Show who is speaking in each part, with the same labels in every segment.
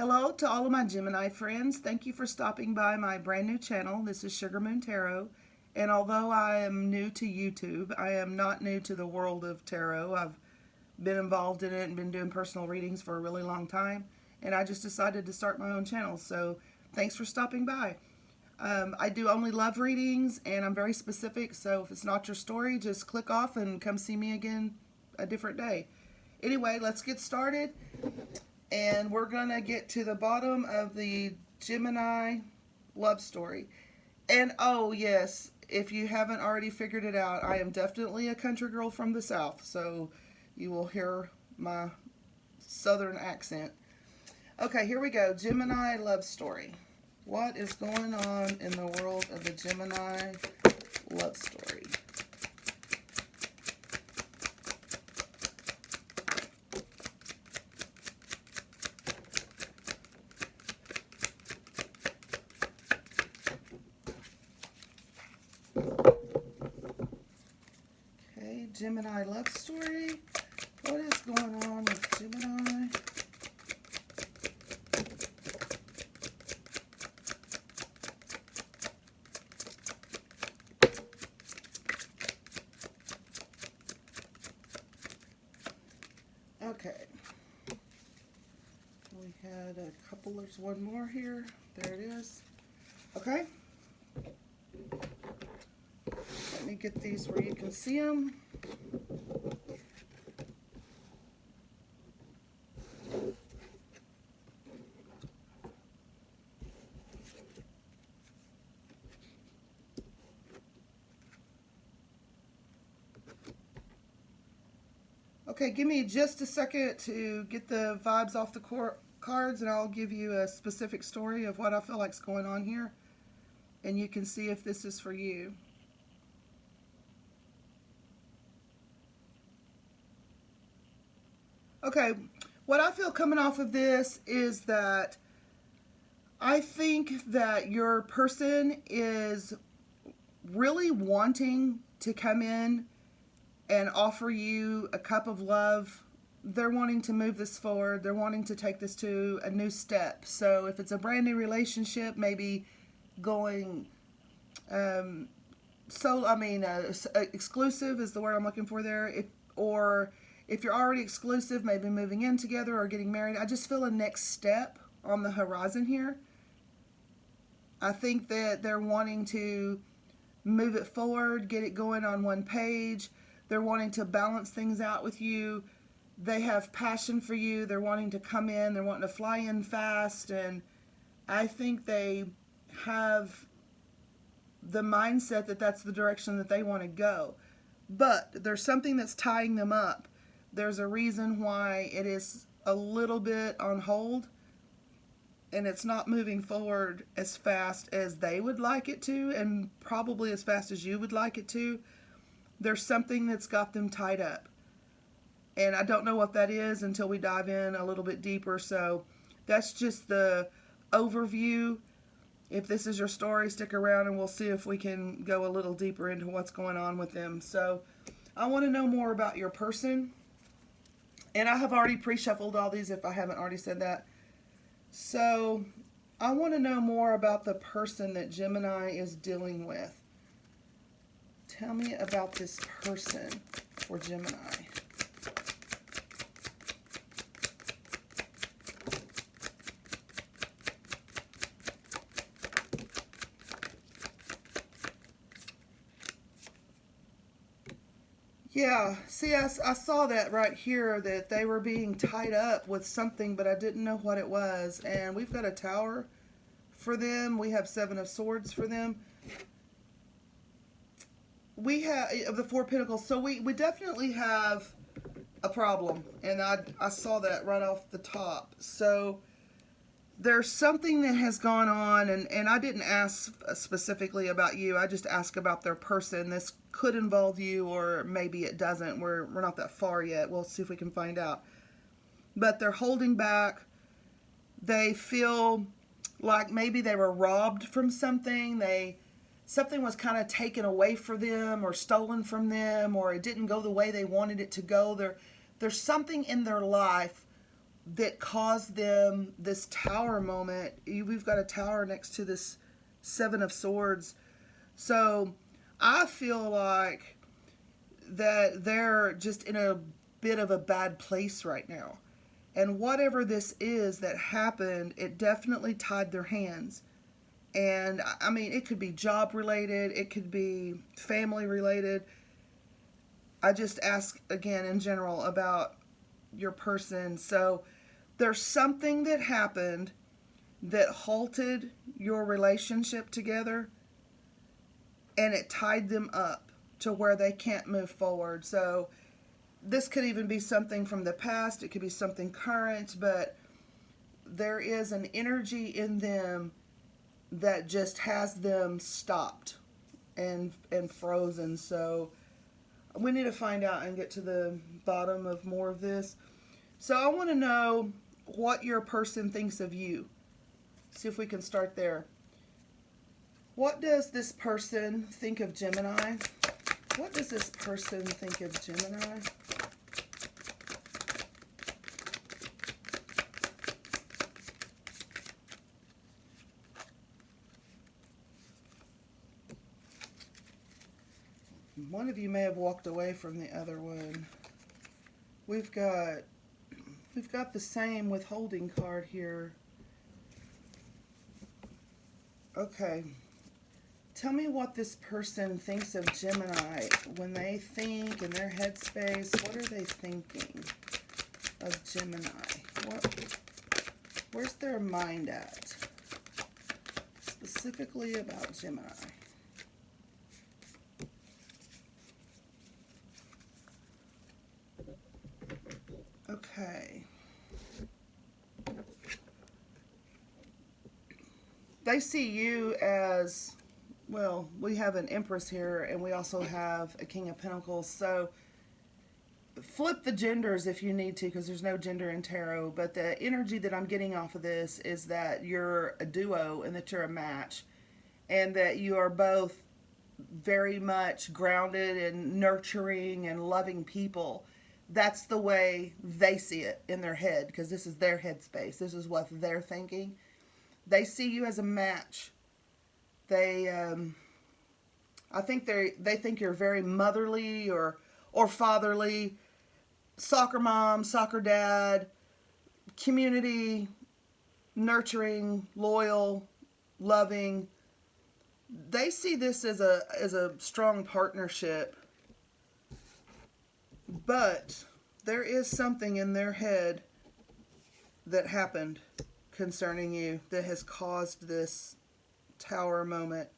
Speaker 1: Hello to all of my Gemini friends. Thank you for stopping by my brand new channel. This is Sugar Moon Tarot. And although I am new to YouTube, I am not new to the world of tarot. I've been involved in it and been doing personal readings for a really long time. And I just decided to start my own channel. So thanks for stopping by. I do only love readings and I'm very specific. So if it's not your story, just click off and come see me again a different day. Anyway, let's get started. And we're going to get to the bottom of the Gemini love story. And oh yes, if you haven't already figured it out, I am definitely a country girl from the South. So you will hear my Southern accent. Okay, here we go. Gemini love story. What is going on in the world of the Gemini love story? Okay, Gemini love story. What is going on with Gemini? Okay. We had a couple, there's one more here. There it is. Okay. Let me get these where you can see them. Okay, give me just a second to get the vibes off the cards and I'll give you a specific story of what I feel like's going on here. And you can see if this is for you. Okay, what I feel coming off of this is that I think that your person is really wanting to come in and offer you a cup of love. They're wanting to move this forward. They're wanting to take this to a new step. So if it's a brand new relationship, maybe going exclusive is the word I'm looking for there. Or if you're already exclusive, maybe moving in together or getting married. I just feel a next step on the horizon here. I think that they're wanting to move it forward, get it going on one page. They're wanting to balance things out with you. They have passion for you. They're wanting to come in. They're wanting to fly in fast. And I think they have the mindset that that's the direction that they want to go. But there's something that's tying them up. There's a reason why it is a little bit on hold. And it's not moving forward as fast as they would like it to. And probably as fast as you would like it to. There's something that's got them tied up. And I don't know what that is until we dive in a little bit deeper. So that's just the overview. If this is your story, stick around and we'll see if we can go a little deeper into what's going on with them. So I want to know more about your person. And I have already pre-shuffled all these if I haven't already said that. So I want to know more about the person that Gemini is dealing with. Tell me about this person for Gemini. Yeah, see, I saw that right here, that they were being tied up with something, but I didn't know what it was. And we've got a tower for them. We have 7 of Swords for them. We have of the 4 Pentacles, so we definitely have a problem, and I saw that right off the top. So there's something that has gone on, and I didn't ask specifically about you. I just asked about their person. This could involve you, or maybe it doesn't. We're not that far yet. We'll see if we can find out. But they're holding back. They feel like maybe they were robbed from something. Something was kind of taken away from them or stolen from them, or it didn't go the way they wanted it to go. There's something in their life that caused them this tower moment. We've got a tower next to this Seven of Swords. So I feel like that they're just in a bit of a bad place right now. And whatever this is that happened, it definitely tied their hands. And I mean, it could be job related, it could be family related. I just ask again in general about your person. So there's something that happened that halted your relationship together, and it tied them up to where they can't move forward. So this could even be something from the past, it could be something current, but there is an energy in them that just has them stopped and frozen. So we need to find out and get to the bottom of more of this. So I want to know what your person thinks of you. See if we can start there. What does this person think of Gemini? What does this person think of Gemini? One of you may have walked away from the other one. We've got the same withholding card here. Okay. Tell me what this person thinks of Gemini. When they think in their headspace, what are they thinking of Gemini? Where's their mind at? Specifically about Gemini. Okay. They see you as, well, we have an Empress here, and we also have a King of Pentacles. So flip the genders if you need to, because there's no gender in tarot. But the energy that I'm getting off of this is that you're a duo and that you're a match, and that you are both very much grounded and nurturing and loving people. That's the way they see it in their head, because this is their headspace. This is what they're thinking. They see you as a match. I think they think you're very motherly or fatherly, soccer mom, soccer dad, community, nurturing, loyal, loving. They see this as a strong partnership. But there is something in their head that happened concerning you that has caused this tower moment.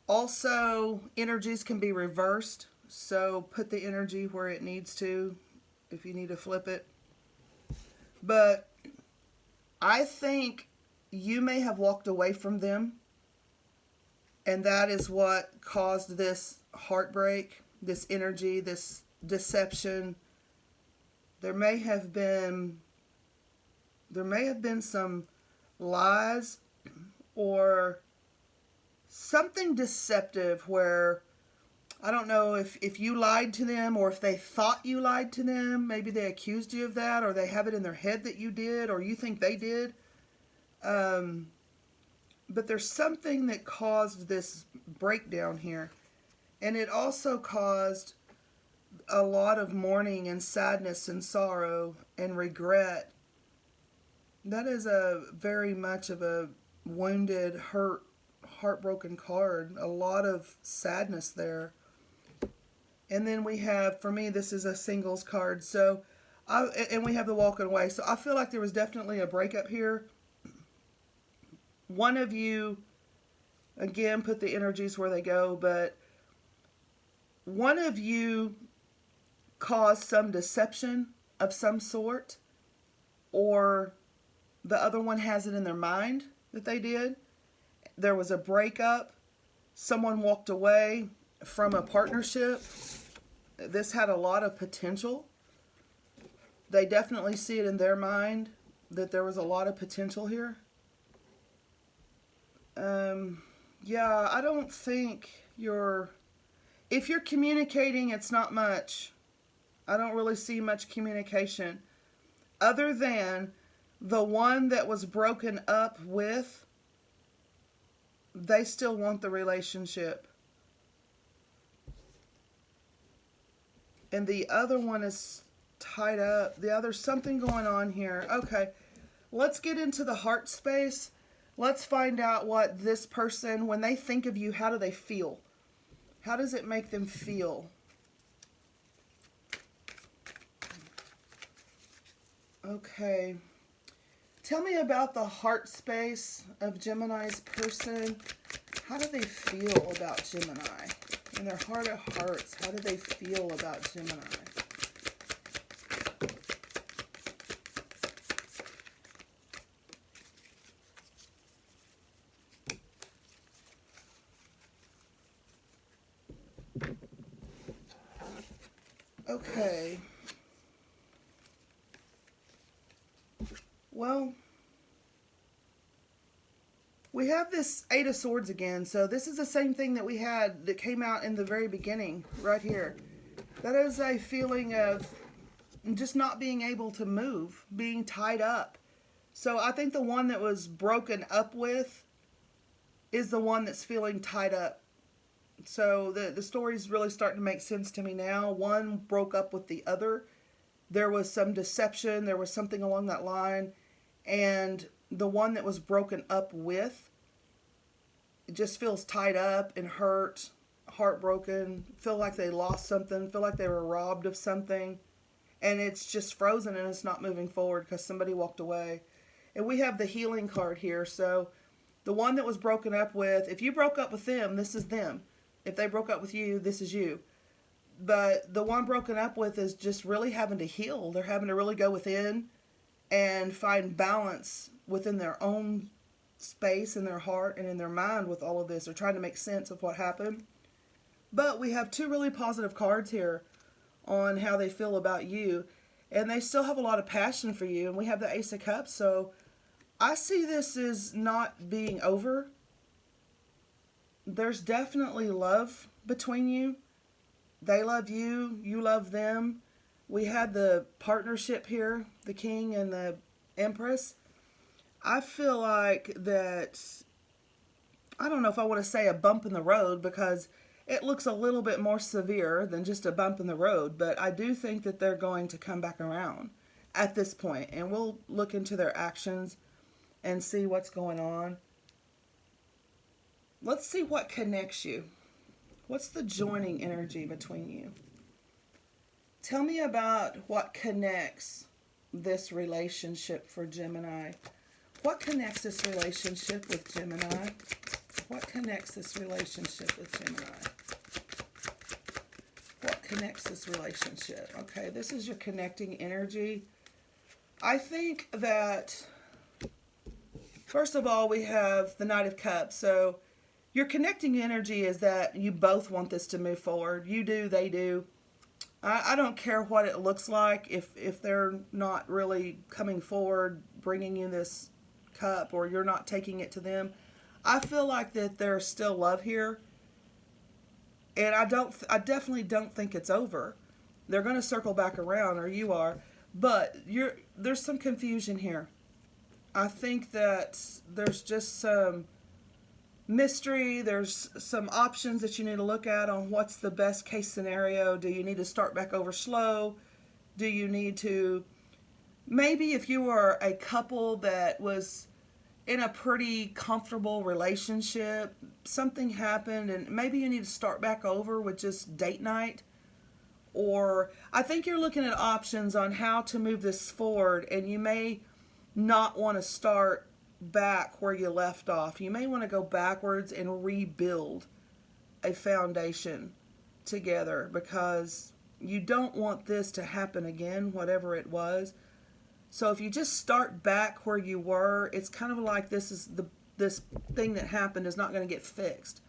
Speaker 1: Also, energies can be reversed, so put the energy where it needs to if you need to flip it. But I think you may have walked away from them, and that is what caused this heartbreak, this energy, this deception. There may have been some lies or something deceptive where, I don't know if you lied to them or if they thought you lied to them. Maybe they accused you of that, or they have it in their head that you did, or you think they did. But there's something that caused this breakdown here. And it also caused a lot of mourning and sadness and sorrow and regret. That is a very much of a wounded, hurt, heartbroken card. A lot of sadness there. And then we have, for me, this is a singles card. So, and we have the walking away. So I feel like there was definitely a breakup here. One of you, again, put the energies where they go, but one of you caused some deception of some sort, or the other one has it in their mind that they did. There was a breakup. Someone walked away from a partnership. This had a lot of potential. They definitely see it in their mind that there was a lot of potential here. Yeah, I don't think if you're communicating, it's not much. I don't really see much communication. other than the one that was broken up with, they still want the relationship. And the other one is tied up. The other's something going on here. Okay, let's get into the heart space. Let's find out what this person, when they think of you, how do they feel? How does it make them feel? Okay. Tell me about the heart space of Gemini's person. How do they feel about Gemini? In their heart of hearts, how do they feel about Gemini? Okay. Well, we have this Eight of Swords again. So this is the same thing that we had that came out in the very beginning, right here. That is a feeling of just not being able to move, being tied up. So I think the one that was broken up with is the one that's feeling tied up. So the story's really starting to make sense to me now. One broke up with the other. There was some deception. There was something along that line. And the one that was broken up with just feels tied up and hurt, heartbroken, feel like they lost something, feel like they were robbed of something. And it's just frozen and it's not moving forward because somebody walked away. And we have the healing card here. So the one that was broken up with, if you broke up with them, this is them. If they broke up with you, this is you. But the one broken up with is just really having to heal. They're having to really go within and find balance within their own space, in their heart, and in their mind with all of this. They're trying to make sense of what happened. But we have two really positive cards here on how they feel about you. And they still have a lot of passion for you. And we have the Ace of Cups. So I see this as not being over. There's definitely love between you. They love you. You love them. We had the partnership here, the King and the Empress. I feel like that, I don't know if I want to say a bump in the road because it looks a little bit more severe than just a bump in the road. But I do think that they're going to come back around at this point. And we'll look into their actions and see what's going on. Let's see what connects you. What's the joining energy between you? Tell me about what connects this relationship for Gemini. What connects this relationship with Gemini? What connects this relationship with Gemini? What connects this relationship? Okay, this is your connecting energy. I think that, first of all, we have the Knight of Cups. So your connecting energy is that you both want this to move forward. You do, they do. I don't care what it looks like if they're not really coming forward, bringing you this cup, or you're not taking it to them. I feel like that there's still love here. And I definitely don't think it's over. They're going to circle back around, or you are. But there's some confusion here. I think that there's just some mystery. There's some options that you need to look at on what's the best case scenario. Do you need to start back over slow? Do you need to, maybe if you were a couple that was in a pretty comfortable relationship, something happened and maybe you need to start back over with just date night. Or I think you're looking at options on how to move this forward, and you may not want to start back where you left off. You may want to go backwards and rebuild a foundation together because you don't want this to happen again, whatever it was. So if you just start back where you were, it's kind of like this thing that happened is not going to get fixed.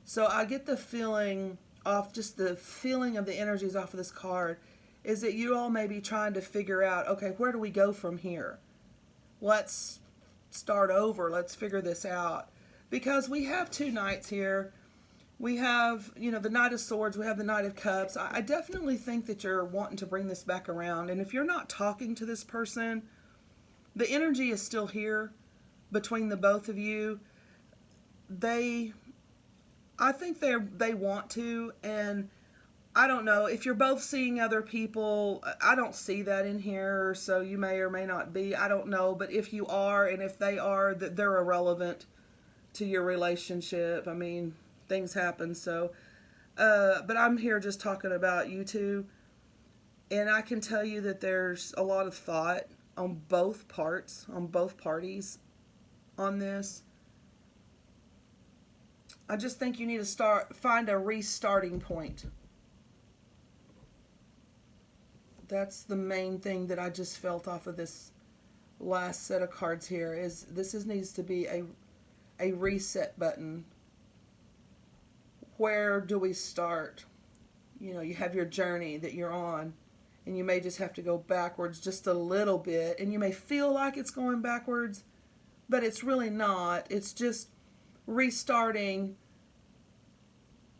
Speaker 1: So I get the feeling off, just the feeling of the energies off of this card, is that you all may be trying to figure out, okay, where do we go from here? Let's start over. Let's figure this out. Because we have two knights here. We have, the Knight of Swords, we have the Knight of Cups. I definitely think that you're wanting to bring this back around. And if you're not talking to this person, the energy is still here between the both of you. They, I think they want to, and I don't know if you're both seeing other people. I don't see that in here, so you may or may not be. I don't know, but if you are, and if they are, that they're irrelevant to your relationship. I mean, things happen. So, but I'm here just talking about you two, and I can tell you that there's a lot of thought on both parties, on this. I just think you need to find a restarting point. That's the main thing that I just felt off of this last set of cards here. Needs to be a reset button. Where do we start? You have your journey that you're on, and you may just have to go backwards just a little bit, and you may feel like it's going backwards, but it's really not. It's just restarting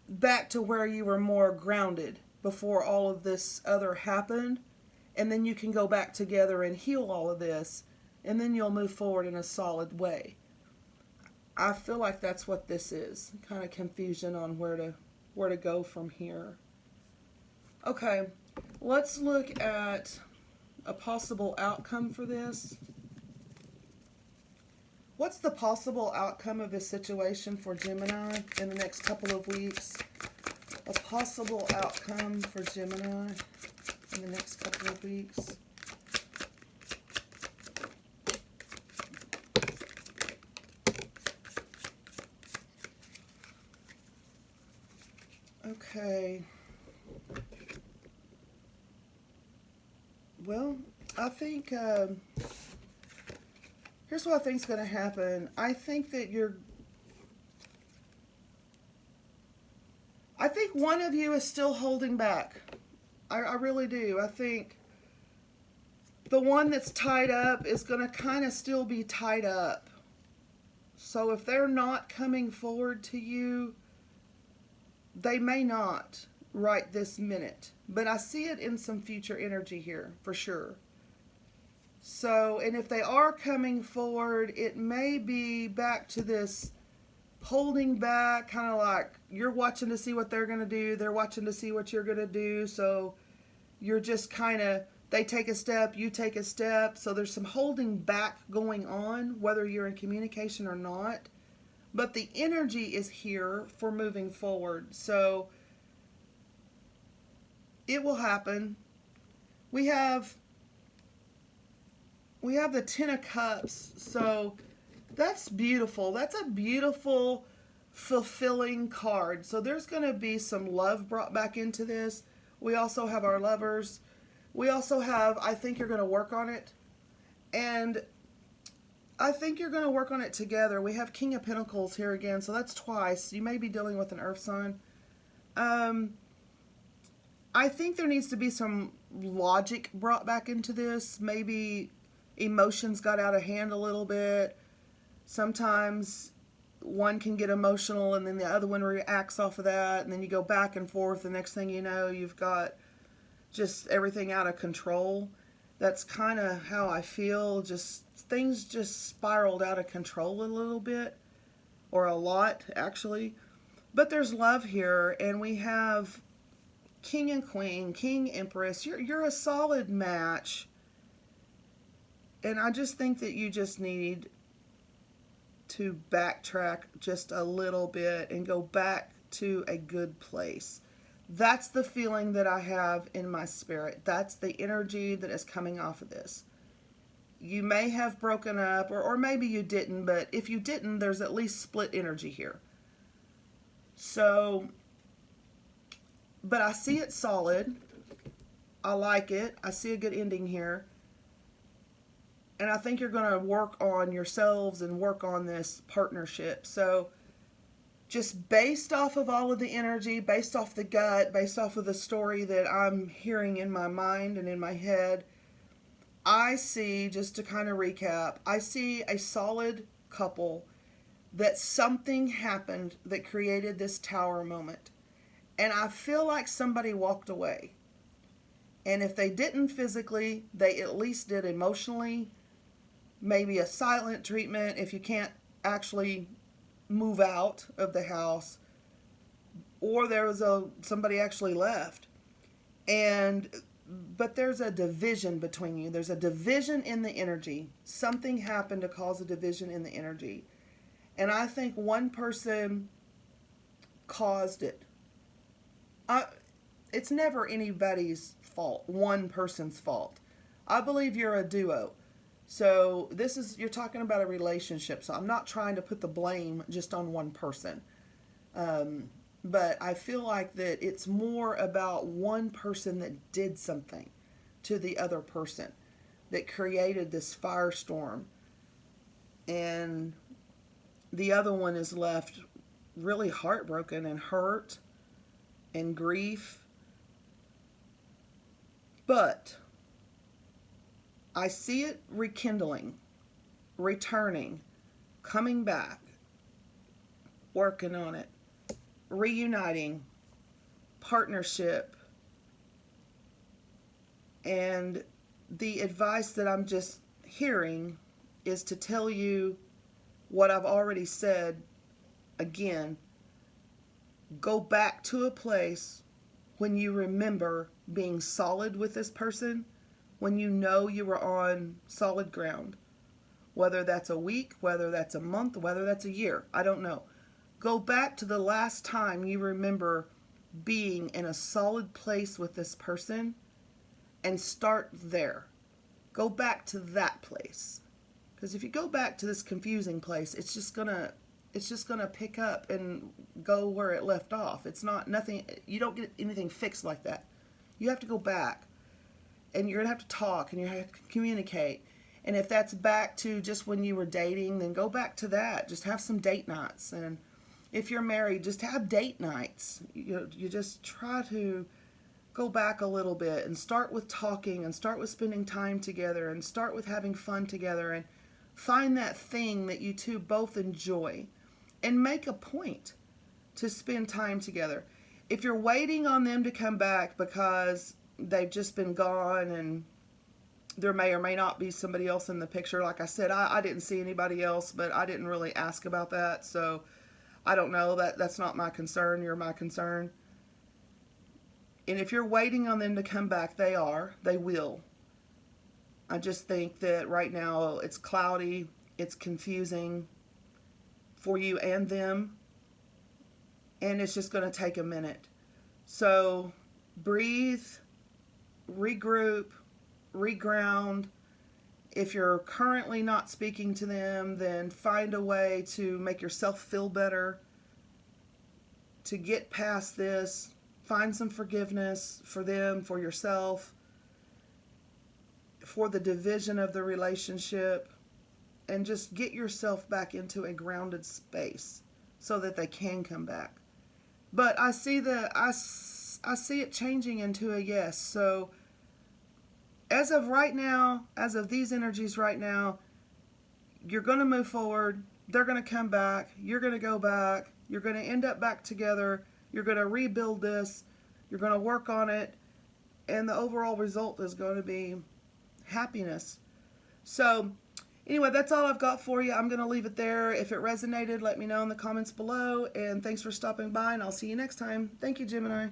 Speaker 1: back to where you were more grounded before all of this other happened, and then you can go back together and heal all of this, and then you'll move forward in a solid way. I feel like that's what this is. Kind of confusion on where to go from here. Okay, let's look at a possible outcome for this. What's the possible outcome of this situation for Gemini in the next couple of weeks? A possible outcome for Gemini in the next couple of weeks. Okay. Well, I think here's what I think is going to happen. I think one of you is still holding back. I really do. I think the one that's tied up is going to kind of still be tied up. So if they're not coming forward to you, they may not right this minute. But I see it in some future energy here, for sure. So, and if they are coming forward, it may be back to this holding back, kind of like you're watching to see what they're going to do. They're watching to see what you're going to do. So you're just kind of, they take a step, you take a step. So there's some holding back going on, whether you're in communication or not. But the energy is here for moving forward. So it will happen. We have the Ten of Cups. So that's beautiful. That's a beautiful, fulfilling card. So there's going to be some love brought back into this. We also have our Lovers. We also have, I think you're going to work on it. And I think you're going to work on it together. We have King of Pentacles here again. So that's twice. You may be dealing with an earth sign. I think there needs to be some logic brought back into this. Maybe emotions got out of hand a little bit. Sometimes one can get emotional and then the other one reacts off of that, and then you go back and forth. The next thing you know, you've got just everything out of control. That's kind of how I feel. Just things just spiraled out of control a little bit, or a lot actually. But there's love here, and we have King and Queen, King, Empress. You're a solid match. And I just think that you just need to backtrack just a little bit and go back to a good place. That's the feeling that I have in my spirit. That's the energy that is coming off of this. You may have broken up, or maybe you didn't, but if you didn't, there's at least split energy here. So, but I see it solid. I like it. I see a good ending here. And I think you're going to work on yourselves and work on this partnership. So just based off of all of the energy, based off the gut, based off of the story that I'm hearing in my mind and in my head, I see, just to kind of recap, I see a solid couple that something happened that created this tower moment. And I feel like somebody walked away. And if they didn't physically, they at least did emotionally. Maybe a silent treatment if you can't actually move out of the house. Or there was somebody actually left. But there's a division between you. There's a division in the energy. Something happened to cause a division in the energy. And I think one person caused it. It's never anybody's fault, one person's fault. I believe you're a duo. So you're talking about a relationship. So I'm not trying to put the blame just on one person. But I feel like that it's more about one person that did something to the other person that created this firestorm. And the other one is left really heartbroken and hurt and grief. But I see it rekindling, returning, coming back, working on it, reuniting, partnership. And the advice that I'm just hearing is to tell you what I've already said again. Go back to a place when you remember being solid with this person, when you know you were on solid ground. Whether that's a week, whether that's a month, whether that's a year, I don't know. Go back to the last time you remember being in a solid place with this person and start there. Go back to that place. Because if you go back to this confusing place, it's just gonna pick up and go where it left off. It's not nothing. You don't get anything fixed like that. You have to go back, and you're gonna have to talk, and you have to communicate. And if that's back to just when you were dating, then go back to that. Just have some date nights. And if you're married, just have date nights. You just try to go back a little bit and start with talking and start with spending time together and start with having fun together and find that thing that you two both enjoy and make a point to spend time together. If you're waiting on them to come back because they've just been gone and there may or may not be somebody else in the picture, like I said, I didn't see anybody else, but I didn't really ask about that, so I don't know. That's not my concern. You're my concern. And if you're waiting on them to come back, they will. I just think that right now it's cloudy, it's confusing for you and them, and it's just going to take a minute. So breathe, regroup, reground. If you're currently not speaking to them, then find a way to make yourself feel better, to get past this. Find some forgiveness for them, for yourself, for the division of the relationship, and just get yourself back into a grounded space so that they can come back. But I see it changing into a yes. So as of right now, as of these energies right now, you're going to move forward. They're going to come back. You're going to go back. You're going to end up back together. You're going to rebuild this. You're going to work on it. And the overall result is going to be happiness. So anyway, that's all I've got for you. I'm going to leave it there. If it resonated, let me know in the comments below. And thanks for stopping by, and I'll see you next time. Thank you, Gemini.